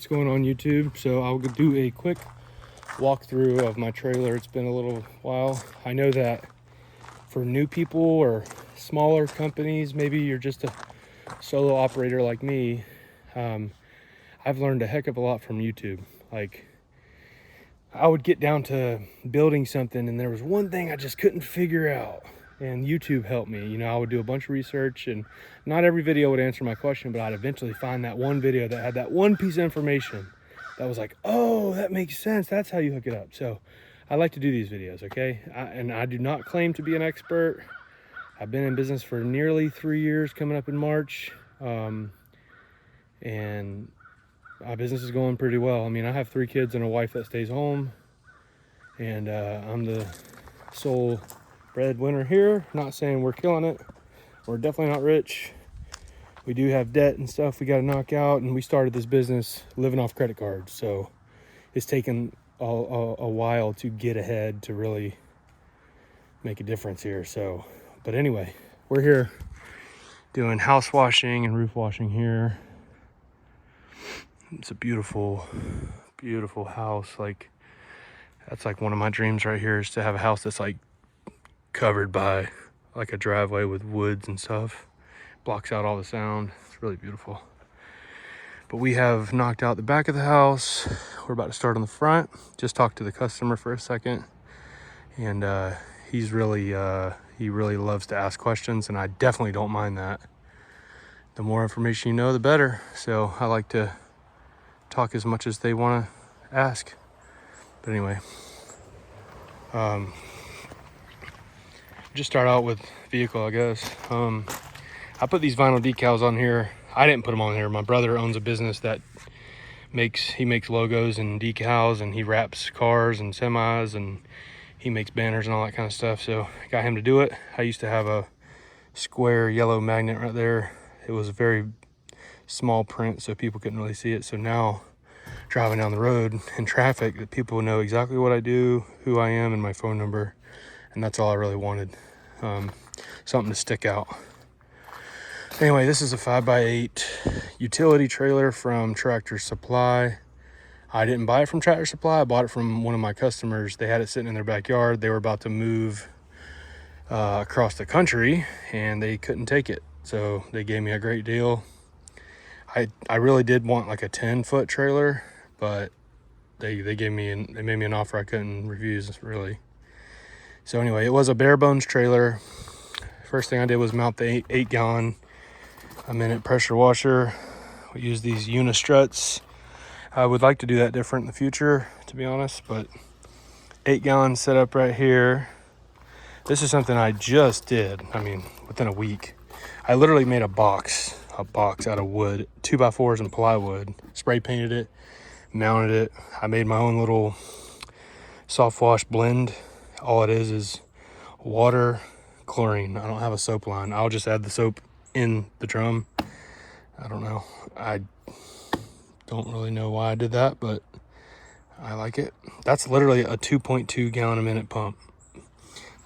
What's going on YouTube? So I'll do a quick walkthrough of my trailer. It's been a little while. I know that for new people or smaller companies, maybe you're just a solo operator like me, I've learned a heck of a lot from YouTube. Like, I would get down to building something and there was one thing I just couldn't figure out, and YouTube helped me. You know, I would do a bunch of research and not every video would answer my question, but I'd eventually find that one video that had that one piece of information that was like, oh, that makes sense. That's how you hook it up. So I like to do these videos, okay? And I do not claim to be an expert. I've been in business for nearly 3 years, coming up in March. And my business is going pretty well. I mean, I have 3 kids and a wife that stays home, and I'm the sole breadwinner here. Not saying we're killing it. We're definitely not rich. We do have debt and stuff we got to knock out, and we started this business living off credit cards. So it's taken a while to get ahead to really make a difference here. So, but anyway, we're here doing house washing and roof washing here. It's a beautiful, beautiful house. Like, that's like one of my dreams right here, is to have a house that's like covered by like a driveway with woods and stuff. Blocks out all the sound. It's really beautiful. But we have knocked out the back of the house. We're about to start on the front. Just talked to the customer for a second, and he really loves to ask questions, and I definitely don't mind that. The more information you know, the better. So I like to talk as much as they want to ask. But anyway, just start out with vehicle, I guess. I put these vinyl decals on here. I didn't put them on here. My brother owns a business that makes logos and decals, and he wraps cars and semis, and he makes banners and all that kind of stuff. So I got him to do it. I used to have a square yellow magnet right there. It was a very small print, so people couldn't really see it. So now, driving down the road in traffic, that people know exactly what I do, who I am, and my phone number. And that's all I really wanted. Something to stick out. Anyway, this is a 5x8 utility trailer from Tractor Supply. I didn't buy it from Tractor Supply. I bought it from one of my customers. They had it sitting in their backyard. They were about to move across the country, and they couldn't take it. So they gave me a great deal. I really did want like a 10-foot trailer, but they made me an offer I couldn't refuse, really. So anyway, it was a bare bones trailer. First thing I did was mount the 8-gallon a minute pressure washer. We use these unistruts. I would like to do that different in the future, to be honest, but 8-gallon setup right here. This is something I just did, I mean, within a week. I literally made a box out of wood, 2x4s and plywood, spray painted it, mounted it. I made my own little softwash blend. All it is water, chlorine. I don't have a soap line. I'll just add the soap in the drum. I don't know. I don't really know why I did that, but I like it. That's literally a 2.2 gallon a minute pump.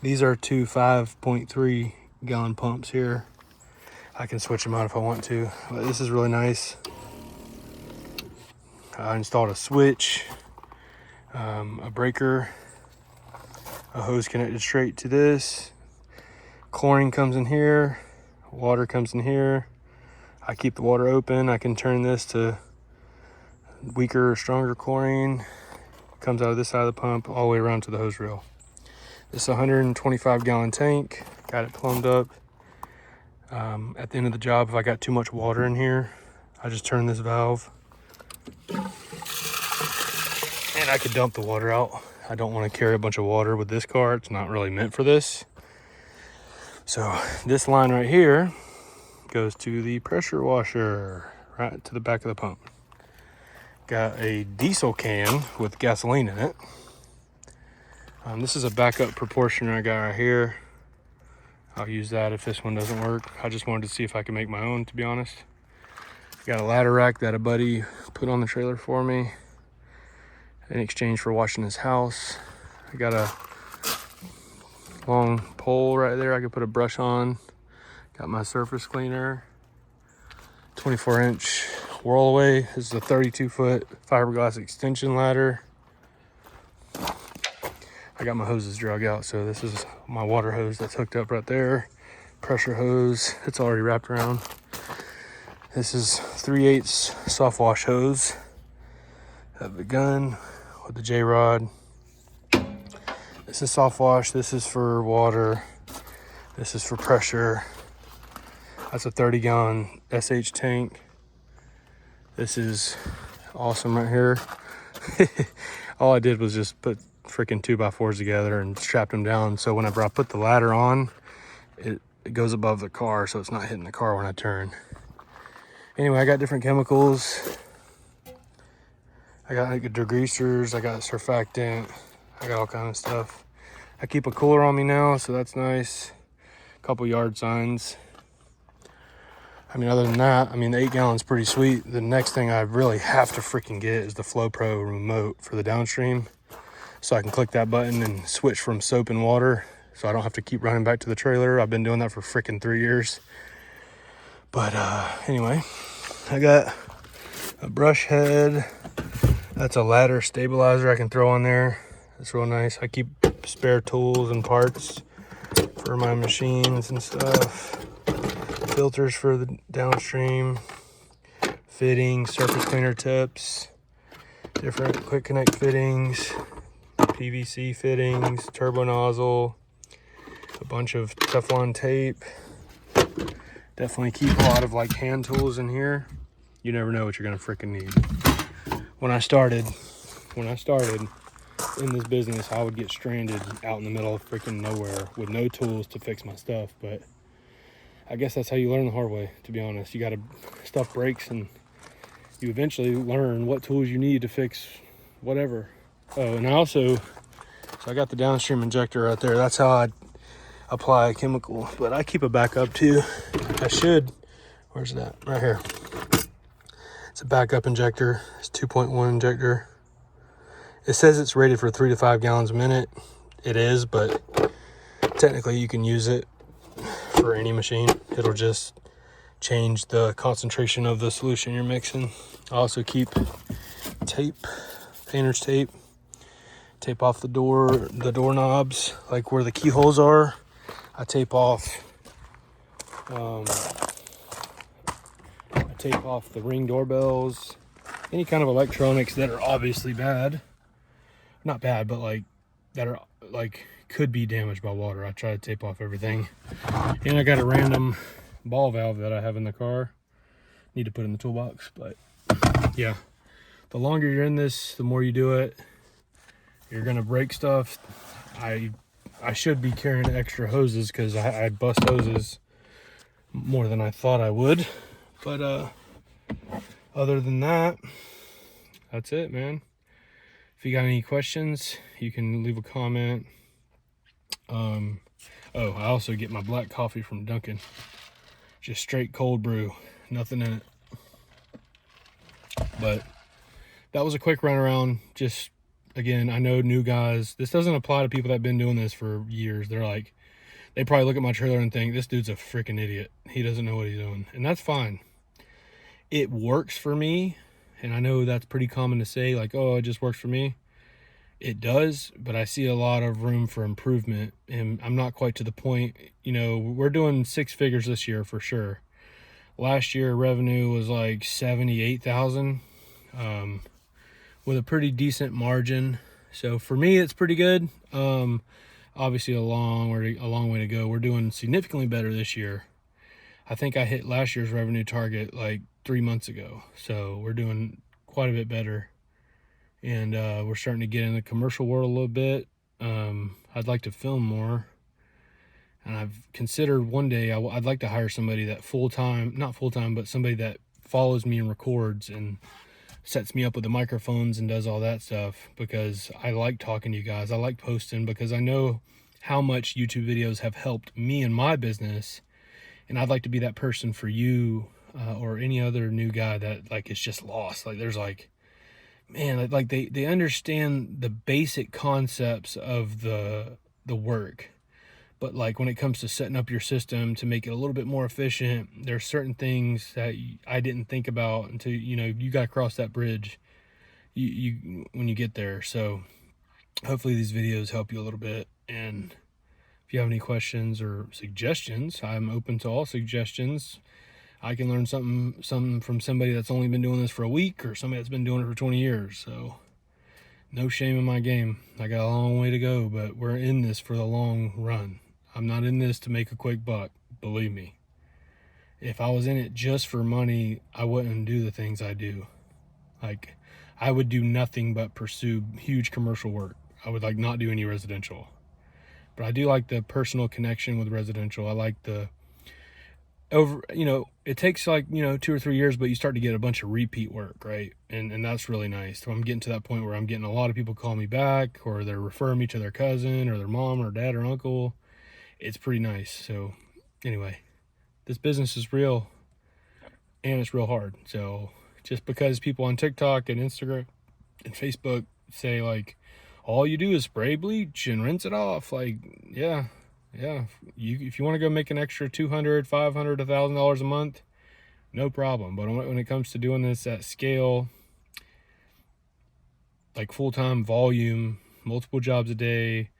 These are 2 5.3 gallon pumps here. I can switch them out if I want to. But this is really nice. I installed a switch, a breaker, a hose connected straight to this. Chlorine comes in here, water comes in here. I keep the water open. I can turn this to weaker or stronger chlorine. Comes out of this side of the pump all the way around to the hose reel. This is a 125 gallon tank. Got it plumbed up. At the end of the job, if I got too much water in here, I just turn this valve and I could dump the water out. I don't want to carry a bunch of water with this car. It's not really meant for this. So this line right here goes to the pressure washer, right to the back of the pump. Got a diesel can with gasoline in it. This is a backup proportioner I got right here. I'll use that if this one doesn't work. I just wanted to see if I can make my own, to be honest. Got a ladder rack that a buddy put on the trailer for me in exchange for washing his house. I got a long pole right there I could put a brush on. Got my surface cleaner, 24-inch Whirlaway. This is a 32-foot fiberglass extension ladder. I got my hoses drug out, so this is my water hose that's hooked up right there. Pressure hose, it's already wrapped around. This is 3/8 soft wash hose. Have the gun with the J-rod. This is soft wash, this is for water. This is for pressure. That's a 30-gallon SH tank. This is awesome right here. All I did was just put freaking 2x4s together and strapped them down. So whenever I put the ladder on, it goes above the car, so it's not hitting the car when I turn. Anyway, I got different chemicals. I got like degreasers, I got surfactant, I got all kind of stuff. I keep a cooler on me now, so that's nice. A couple yard signs. I mean, other than that, I mean, the 8 gallon's pretty sweet. The next thing I really have to freaking get is the Flow Pro remote for the downstream. So I can click that button and switch from soap and water, so I don't have to keep running back to the trailer. I've been doing that for freaking 3 years. But anyway, I got a brush head. That's a ladder stabilizer I can throw on there. It's real nice. I keep spare tools and parts for my machines and stuff. Filters for the downstream. Fittings, surface cleaner tips. Different quick connect fittings. PVC fittings, turbo nozzle, a bunch of Teflon tape. Definitely keep a lot of like hand tools in here. You never know what you're gonna freaking need. When I started in this business, I would get stranded out in the middle of freaking nowhere with no tools to fix my stuff. But I guess that's how you learn the hard way, to be honest. You gotta, stuff breaks and you eventually learn what tools you need to fix whatever. Oh, and I also, so I got the downstream injector right there. That's how I apply a chemical, but I keep a backup too. I should, where's that? Right here. It's a backup injector. It's 2.1 injector. It says it's rated for 3 to 5 gallons a minute. It is, but technically you can use it for any machine. It'll just change the concentration of the solution you're mixing. I also keep tape, painter's tape. Tape off the doorknobs, like where the keyholes are. I tape off the ring doorbells, any kind of electronics that are obviously bad. Not bad, but like that are like could be damaged by water. I try to tape off everything. And I got a random ball valve that I have in the car. Need to put in the toolbox, but yeah. The longer you're in this, the more you do it. You're gonna break stuff. I should be carrying extra hoses because I bust hoses more than I thought I would. But other than that, that's it, man. If you got any questions, you can leave a comment. Oh, I also get my black coffee from Dunkin'. Just straight cold brew, nothing in it. But that was a quick run around. Just again, I know new guys, this doesn't apply to people that have been doing this for years. They're like, they probably look at my trailer and think, this dude's a freaking idiot. He doesn't know what he's doing. And that's fine. It works for me. And I know that's pretty common to say, like, oh, it just works for me. It does, but I see a lot of room for improvement. And I'm not quite to the point, you know, we're doing 6 figures this year for sure. Last year revenue was like 78,000. With a pretty decent margin. So for me, it's pretty good. Obviously a long way to go. We're doing significantly better this year. I think I hit last year's revenue target like 3 months ago. So we're doing quite a bit better. And we're starting to get in the commercial world a little bit. I'd like to film more. And I've considered one day I'd like to hire somebody that not full-time, but somebody that follows me and records and sets me up with the microphones and does all that stuff, because I like talking to you guys. I like posting because I know how much YouTube videos have helped me in my business, and I'd like to be that person for you or any other new guy that like is just lost. Like there's like, man, like they understand the basic concepts of the work, But like when it comes to setting up your system to make it a little bit more efficient, there's certain things that I didn't think about until, you know, you got to cross that bridge you when you get there. So hopefully these videos help you a little bit. And if you have any questions or suggestions, I'm open to all suggestions. I can learn something from somebody that's only been doing this for a week or somebody that's been doing it for 20 years. So no shame in my game. I got a long way to go, but we're in this for the long run. I'm not in this to make a quick buck, believe me. If I was in it just for money, I wouldn't do the things I do. Like, I would do nothing but pursue huge commercial work. I would like not do any residential. But I do like the personal connection with residential. I like the it takes like, 2 or 3 years, but you start to get a bunch of repeat work, right? And that's really nice. So I'm getting to that point where I'm getting a lot of people call me back, or they're referring me to their cousin or their mom or dad or uncle. It's pretty nice. So anyway, this business is real and it's real hard. So just because people on TikTok and Instagram and Facebook say like all you do is spray bleach and rinse it off, like yeah, if you want to go make an extra $200, $500, $1,000 a month, no problem. But when it comes to doing this at scale, like full-time volume, multiple jobs a day,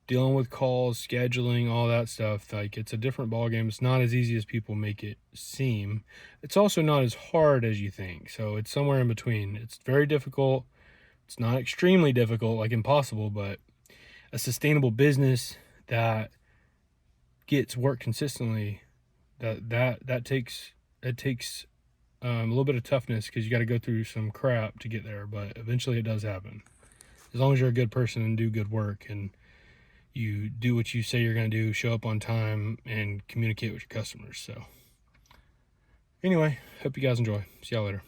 dealing with calls, scheduling, all that stuff, like it's a different ballgame. It's not as easy as people make it seem. It's also not as hard as you think. So it's somewhere in between. It's very difficult. It's not extremely difficult, like impossible, but a sustainable business that gets work consistently, that takes a little bit of toughness, because you got to go through some crap to get there, but eventually it does happen. As long as you're a good person and do good work and you do what you say you're going to do, show up on time, and communicate with your customers. So anyway, hope you guys enjoy. See y'all later.